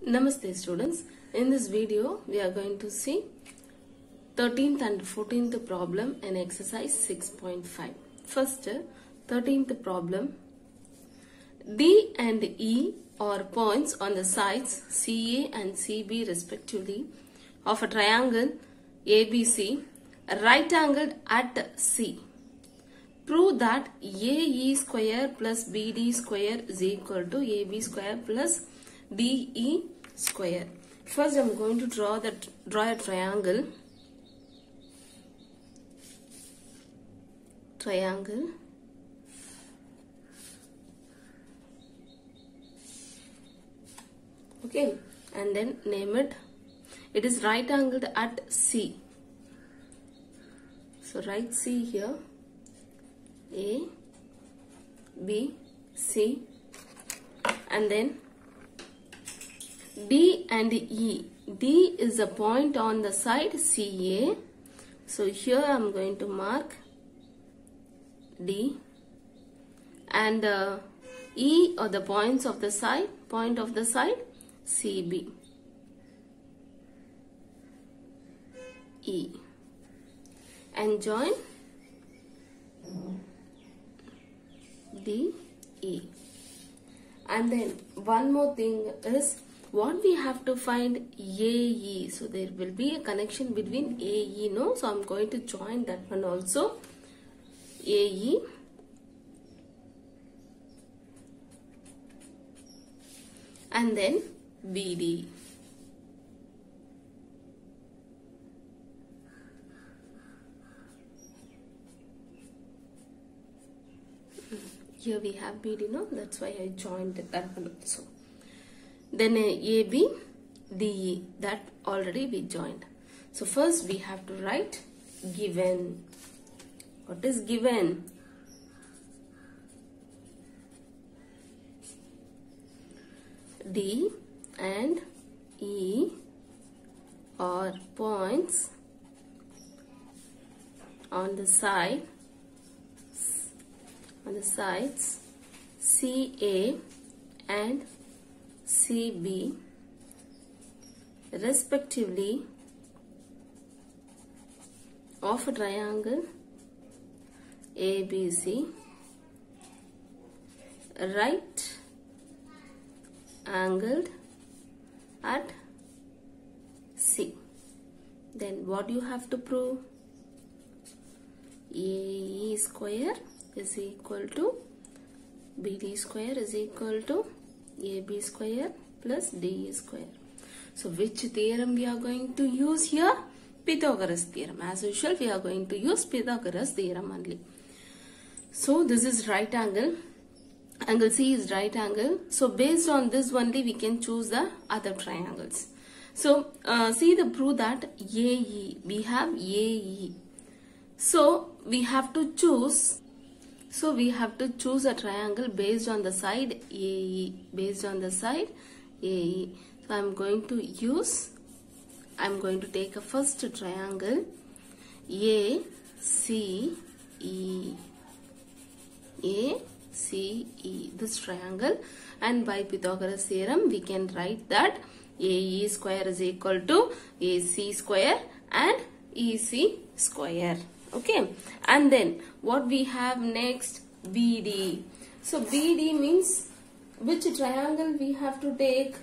Namaste students. In this video we are going to see 13th and 14th problem in exercise 6.5. First 13th problem. D and E are points on the sides CA and CB respectively of a triangle ABC right angled at C. Prove that AE square plus BD square is equal to AB square plus DE square. First I am going to draw a triangle. Okay, and then name it. It is right angled at C. So write C here. A, B, C, and then D and E. D is a point on the side CA. So here I am going to mark D, and E are the points of the side, CB. E, and join D, E. And then one more thing is what we have to find AE. So there will be a connection between AE, no? So I'm going to join that one also. AE and then BD. Here we have BD, no? That's why I joined that one also. Then AB, DE, that already we joined. So first we have to write given. What is given? D and E are points on the sides CA and CB respectively of a triangle ABC right angled at C. Then what you have to prove? AE square is equal to BD square is equal to AB square plus DE square. So which theorem we are going to use here? Pythagoras theorem. As usual we are going to use Pythagoras theorem only. So this is right angle. Angle C is right angle. So based on this only we can choose the other triangles. So see the proof that AE. We have AE. So we have to choose. So we have to choose a triangle based on the side AE. Based on the side AE. So I am going to take a first triangle ACE. ACE, this triangle, and by Pythagoras theorem we can write that AE square is equal to AC square and EC square. Okay, and then what we have next? BD. So BD means which triangle we have to take?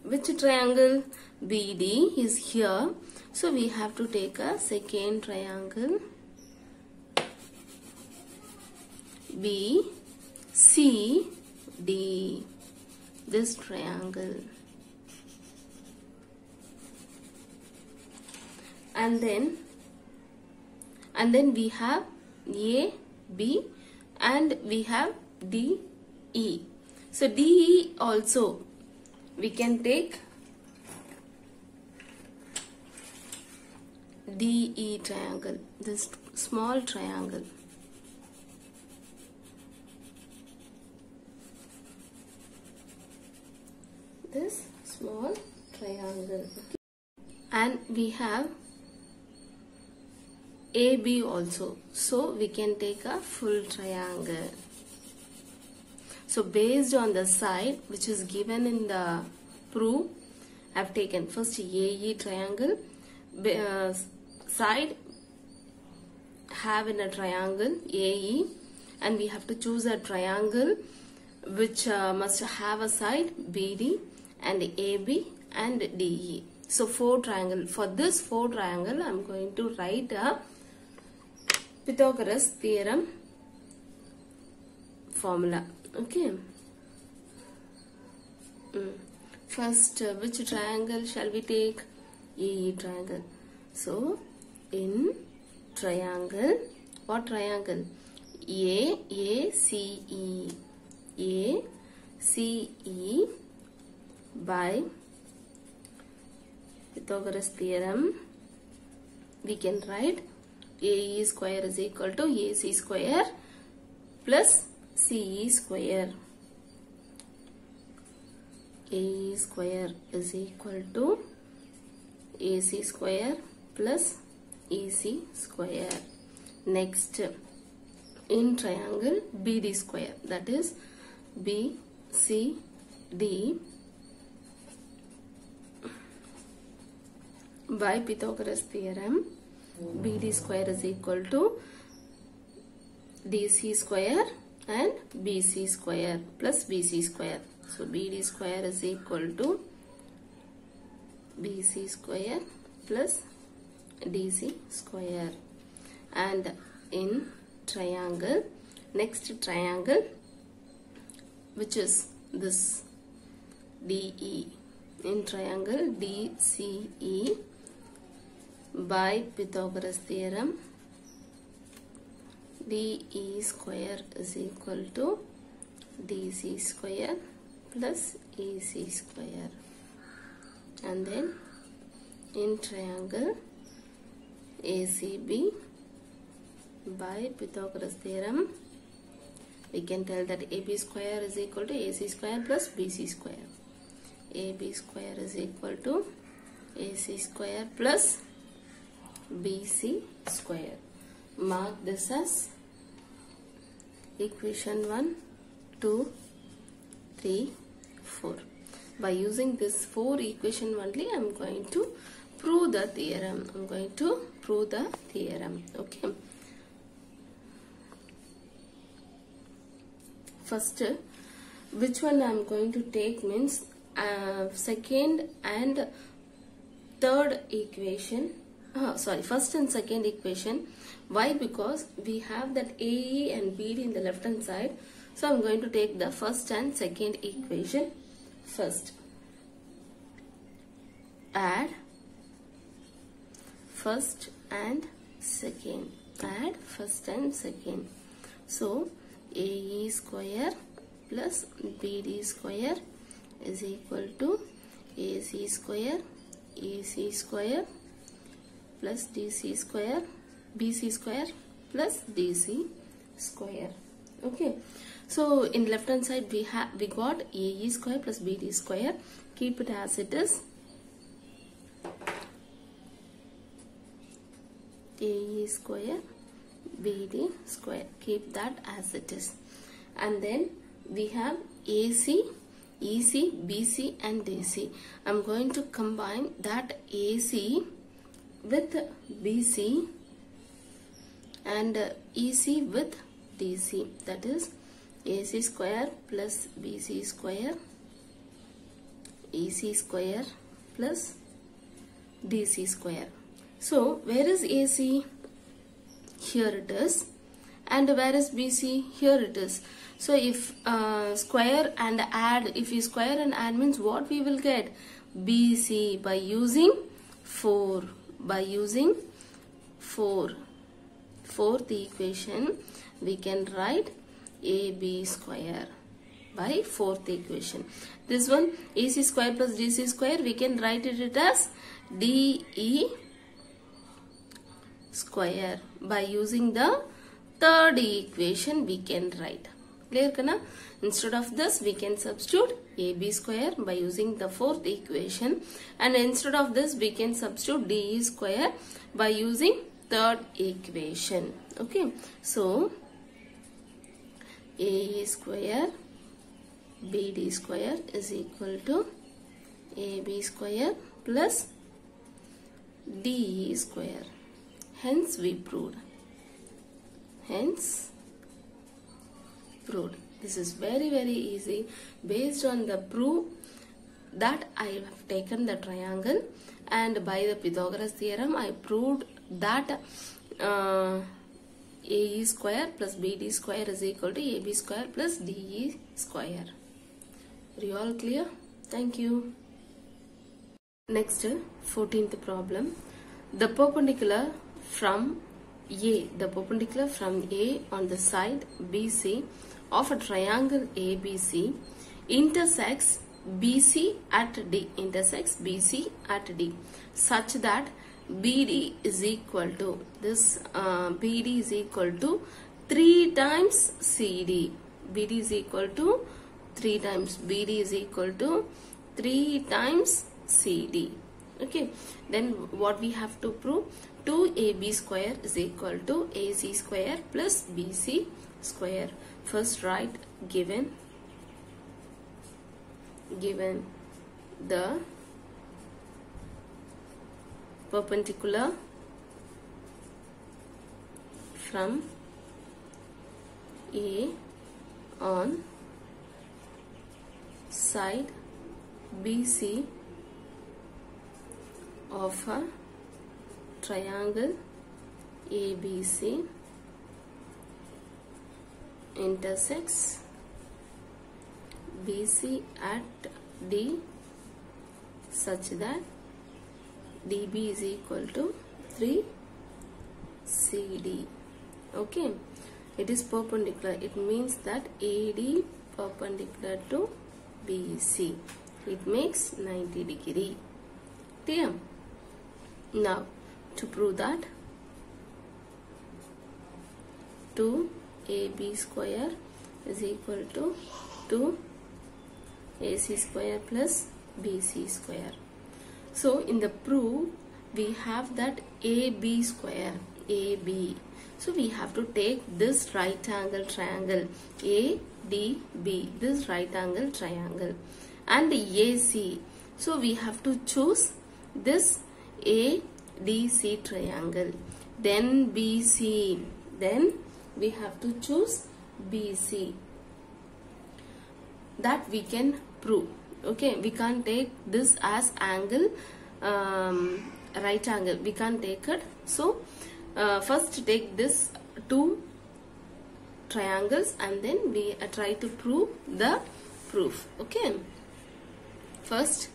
Which triangle? BD is here. So we have to take a second triangle BCD, this triangle, and then we have AB and we have DE. So DE also we can take DE triangle, this small triangle. This small triangle. And we have AB also. So we can take a full triangle. So based on the side which is given in the proof, I have taken first AE triangle, side have in a triangle AE, and we have to choose a triangle which must have a side BD and AB and DE. So 4 triangle. For this 4 triangle, I am going to write a Pythagoras theorem formula. Okay. First, which triangle shall we take? AE triangle. So in triangle, what triangle? ACE. ACE by Pythagoras theorem, we can write AE square is equal to AC square plus CE square. AE square is equal to AC square plus EC square. Next, in triangle BD square, that is BCD by Pythagoras theorem, BD square is equal to DC square and BC square plus BC square. So BD square is equal to BC square plus DC square. And in triangle, next triangle, which is this DE, in triangle DCE by Pythagoras theorem, DE square is equal to DC square plus AC square. And then in triangle ACB by Pythagoras theorem, we can tell that AB square is equal to AC square plus BC square. AB square is equal to AC square plus BC square. Mark this as equation 1, 2, 3, 4. By using this 4 equation only, I am going to prove the theorem. Okay. First, which one I am going to take means second and third equation. First and second equation. Why? Because we have that AE and BD in the left hand side. So I am going to take the first and second equation first. Add first and second. Add first and second. So AE square plus BD square is equal to AC square, EC square plus DC square, BC square plus DC square. Okay. So in left hand side we got AE square plus BD square. Keep it as it is. AE square, BD square. Keep that as it is. And then we have AC, EC, BC and DC. I am going to combine that AC with BC and EC with DC. That is AC square plus BC square, EC square plus DC square. So where is AC? Here it is. And where is BC? Here it is. So if square and add, if we square and add means what we will get? BC by using 4. By using 4. Fourth equation, we can write AB square by fourth equation. This one AC square plus DC square, we can write it as DE square. By using the third equation we can write. Clear kana? Instead of this we can substitute AB square by using the fourth equation, and instead of this we can substitute DE square by using third equation. Okay. So AE square BD square is equal to AB square plus DE square. Hence we proved. This is very easy. Based on the proof that I have taken the triangle, and by the Pythagoras theorem I proved that AE square plus BD square is equal to AB square plus DE square. Are you all clear? Thank you. Next, 14th problem. The perpendicular from A on the side BC of a triangle ABC intersects BC at D, such that BD is equal to BD is equal to 3 times CD. BD is equal to 3 times CD. Okay, then what we have to prove? 2AB square is equal to AC square plus BC square. First write given the perpendicular from A on side BC of a triangle ABC intersects BC at D such that DB is equal to 3 CD. Okay, it is perpendicular. It means that AD perpendicular to BC. It makes 90 degree. Clear? Now, to prove that, 2AB square is equal to 2AC square plus BC square. So, in the proof, we have that AB square, AB. So, we have to take this right angle triangle, ADB, this right angle triangle, and AC. So, we have to choose this ADC triangle, then BC, then we have to choose BC. That we can prove. Okay, we can't take this as angle, right angle, we can't take it. So first take this 2 triangles and then we try to prove the proof. Okay, first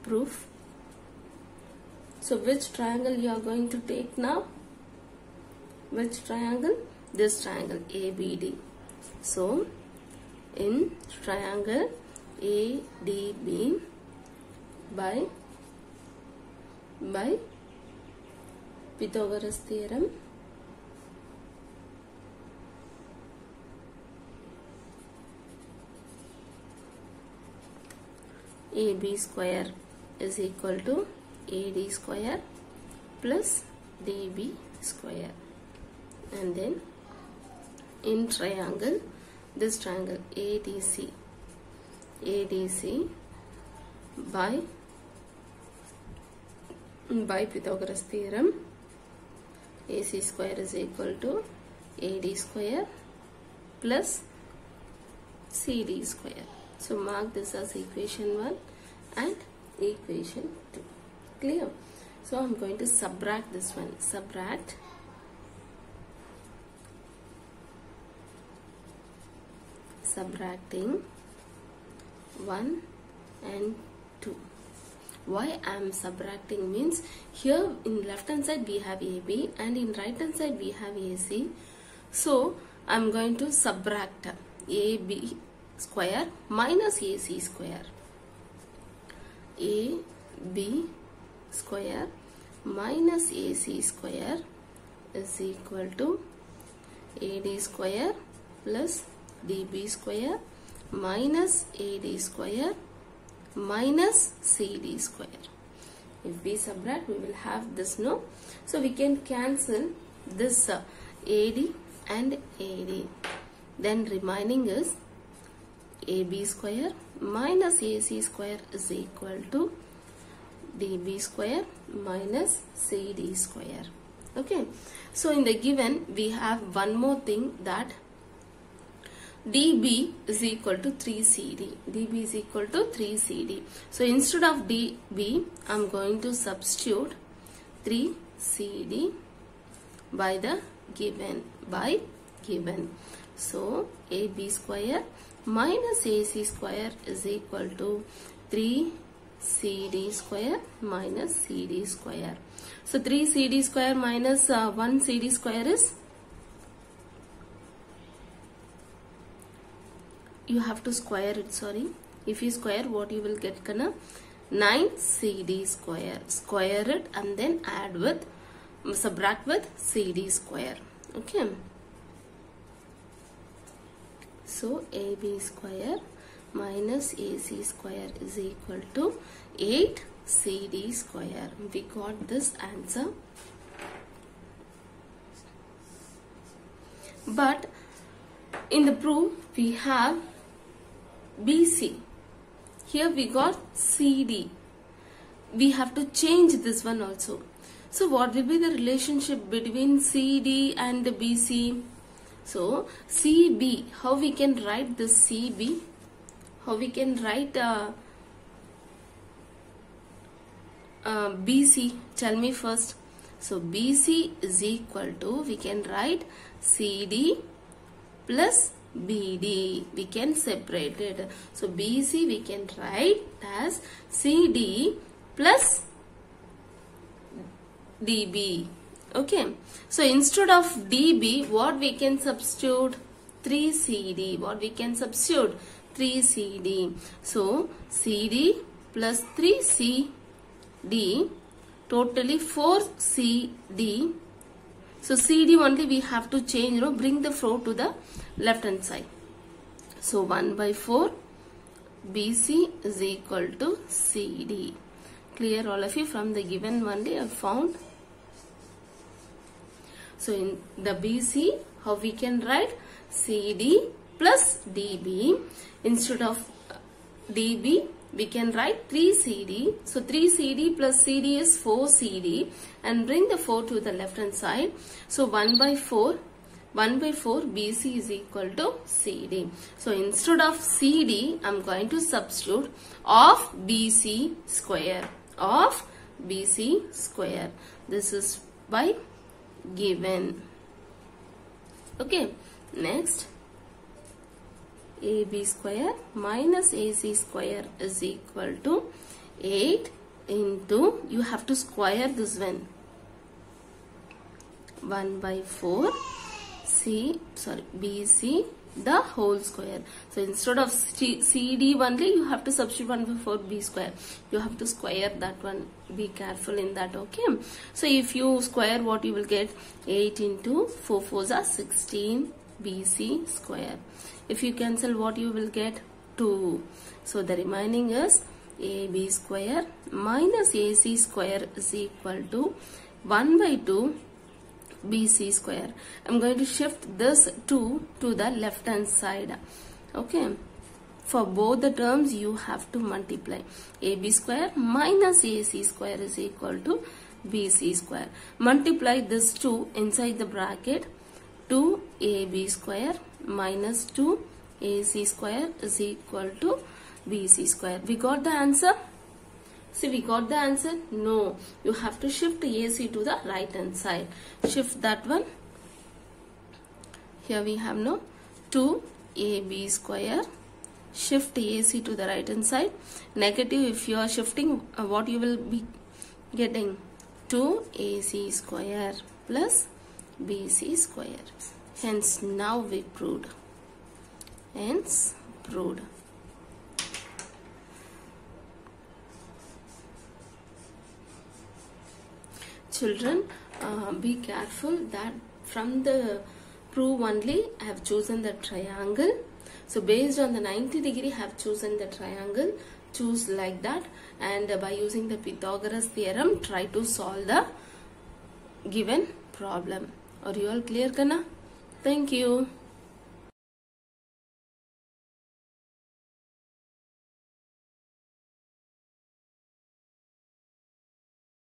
proof. So which triangle you are going to take now? Which triangle? This triangle ABD. So in triangle ADB by Pythagoras theorem, AB square is equal to AD square plus DB square, and then in triangle, this triangle ADC by Pythagoras theorem, AC square is equal to AD square plus CD square. So mark this as equation 1 and equation 2. Clear? So I am going to subtract this one. Subtracting 1 and 2. Why I am subtracting means here in left hand side we have AB and in right hand side we have AC. So I am going to subtract AB square minus AC square. AB square minus AC square is equal to AD square plus DB square minus AD square minus CD square. If we subtract, we will have this, no? So we can cancel this AD and AD. then remaining is AB square minus AC square is equal to DB square minus CD square. Okay, so in the given we have one more thing, that DB is equal to 3CD. DB is equal to 3CD. So instead of DB, I am going to substitute 3CD by the given, So AB square minus AC square is equal to 3CD square minus CD square. So 3CD square minus 1 CD square is, you have to square it, sorry. If you square, what you will get, 9 CD square. Square it and then add with, subtract with CD square. Okay. So AB square minus AC square is equal to 8 CD square. We got this answer. But in the proof we have BC. Here we got CD. We have to change this one also. So what will be the relationship between CD and the BC? So CB, how we can write this CB? How we can write BC? Tell me first. So BC is equal to, we can write CD plus BD. We can separate it. So BC we can write as CD plus DB. Okay. So instead of DB, what we can substitute? 3CD. What we can substitute? 3CD. So CD plus 3CD, totally 4CD. So CD only we have to change, bring the 4 to the left hand side. So 1 by 4 BC is equal to CD. Clear all of you? From the given only I found. So in the BC, how we can write? CD plus DB. Instead of DB, we can write 3CD. So 3CD plus CD is 4CD, and bring the 4 to the left hand side. So 1 by 4 BC is equal to CD. So instead of CD, I am going to substitute of BC square. Of BC square. This is by given. Okay. Next, AB square minus AC square is equal to 8 into, you have to square this one, 1 by 4 BC the whole square. So instead of CD only, you have to substitute 1 by 4 B square. You have to square that one. Be careful in that. Okay. So if you square, what you will get? 8 into 4 4s are 16 BC square. If you cancel, what you will get? 2. So the remaining is AB square minus AC square is equal to 1 by 2 BC square. I'm going to shift this 2 to the left hand side. Okay. For both the terms, you have to multiply. AB square minus AC square is equal to BC square. Multiply this 2 inside the bracket. 2AB square minus 2AC square is equal to BC square. We got the answer? See, we got the answer? No. You have to shift AC to the right hand side. Shift that one. Here we have 2AB square. Shift AC to the right hand side. Negative, if you are shifting, what you will be getting? 2AC square plus BC square. Hence, now we proved. Hence, proved. Children, be careful that from the proof only I have chosen the triangle. So based on the 90° I have chosen the triangle. Choose like that, and by using the Pythagoras theorem, try to solve the given problem. Are you all clear, Kana? Thank you.